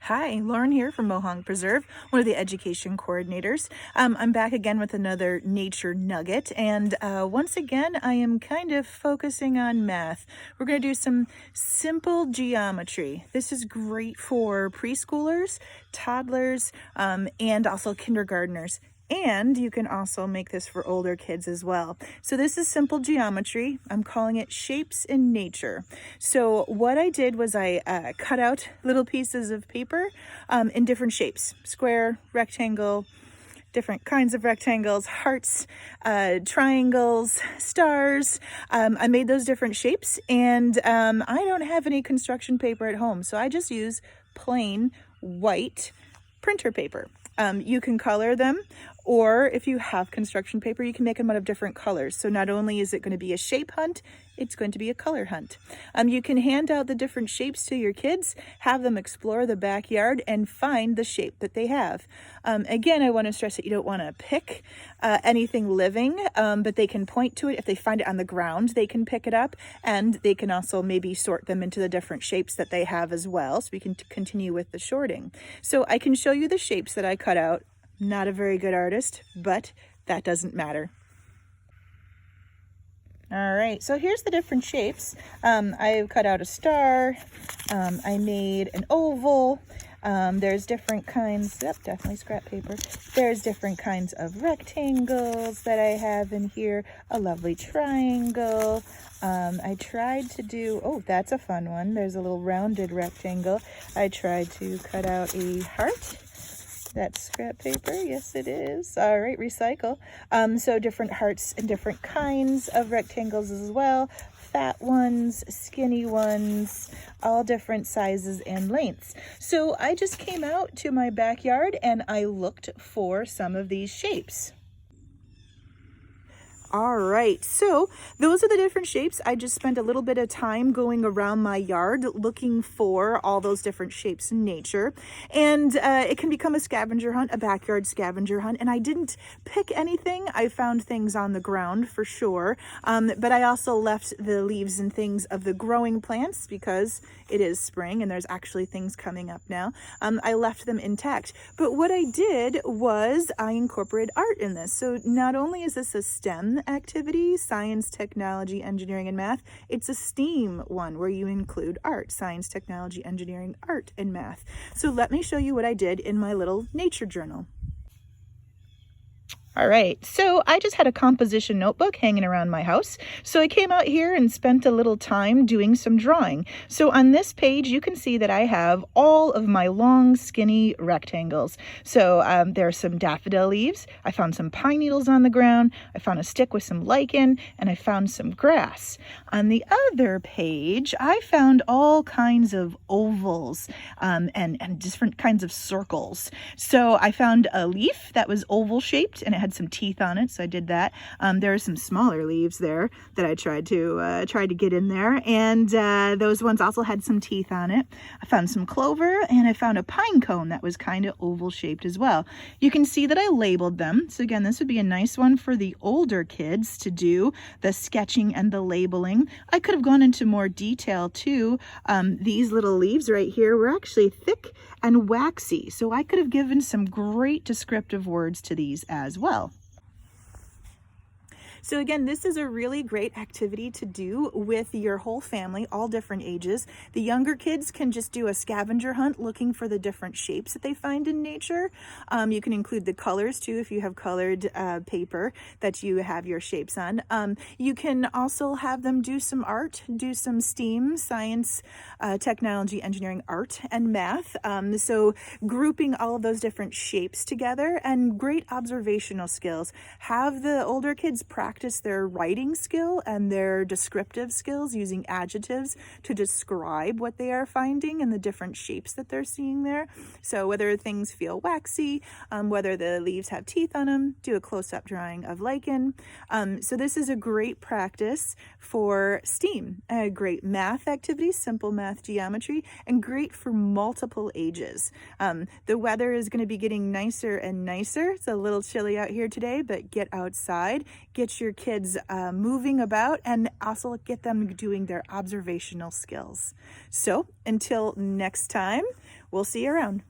Hi, Lauren here from Mohonk Preserve, one of the education coordinators. I'm back again with another nature nugget, and once again, I am kind of focusing on math. We're going to do some simple geometry. This is great for preschoolers, toddlers, and also kindergartners. And you can also make this for older kids as well. So this is simple geometry. I'm calling it shapes in nature. So what I did was I cut out little pieces of paper in different shapes: square, rectangle, different kinds of rectangles, hearts, triangles, stars. I made those different shapes, and I don't have any construction paper at home, so I just use plain white printer paper. You can color them, or if you have construction paper, you can make them out of different colors. So not only is it going to be a shape hunt, it's going to be a color hunt. You can hand out the different shapes to your kids, have them explore the backyard and find the shape that they have. Again, I want to stress that you don't want to pick anything living, but they can point to it. If they find it on the ground, they can pick it up, and they can also maybe sort them into the different shapes that they have as well, so we can continue with the sorting. So I can show you the shapes that I cut out. Not a very good artist, but that doesn't matter. All right, so here's the different shapes. I've cut out a star. I made an oval. There's different kinds, yep, definitely scrap paper. There's different kinds of rectangles that I have in here. A lovely triangle. I tried to do, oh, that's a fun one. There's a little rounded rectangle. I tried to cut out a heart. That's scrap paper. Yes, it is. All right, recycle. So different hearts and different kinds of rectangles as well. Fat ones, skinny ones, all different sizes and lengths. So I just came out to my backyard and I looked for some of these shapes. All right, so those are the different shapes. I just spent a little bit of time going around my yard looking for all those different shapes in nature. And it can become a scavenger hunt, a backyard scavenger hunt. And I didn't pick anything. I found things on the ground for sure. But I also left the leaves and things of the growing plants because it is spring and there's actually things coming up now. I left them intact. But what I did was I incorporated art in this. So not only is this a STEM activity, science, technology, engineering, and math, it's a STEAM one where you include art, science, technology, engineering, art, and math. So let me show you what I did in my little nature journal. All right, so I just had a composition notebook hanging around my house. So I came out here and spent a little time doing some drawing. So on this page, you can see that I have all of my long, skinny rectangles. So there are some daffodil leaves. I found some pine needles on the ground. I found a stick with some lichen, and I found some grass. On the other page, I found all kinds of ovals and different kinds of circles. So I found a leaf that was oval shaped, and it had some teeth on it, so I did that. There are some smaller leaves there that I tried to get in there, and those ones also had some teeth on it. I found some clover, and I found a pine cone that was kind of oval shaped as well. You can see that I labeled them. So again, this would be a nice one for the older kids to do the sketching and the labeling. I could have gone into more detail too. These little leaves right here were actually thick and waxy, so I could have given some great descriptive words to these as well. So again, this is a really great activity to do with your whole family, all different ages. The younger kids can just do a scavenger hunt looking for the different shapes that they find in nature. You can include the colors too if you have colored paper that you have your shapes on. You can also have them do some art, do some STEAM, science, technology, engineering, art, and math. So grouping all of those different shapes together, and great observational skills. Have the older kids practice their writing skill and their descriptive skills using adjectives to describe what they are finding and the different shapes that they're seeing there. So whether things feel waxy, whether the leaves have teeth on them, do a close-up drawing of lichen. So this is a great practice for STEAM, a great math activity, simple math, geometry, and great for multiple ages. The weather is going to be getting nicer and nicer. It's a little chilly out here today, but get outside, get your kids moving about, and also get them doing their observational skills. So until next time, We'll see you around.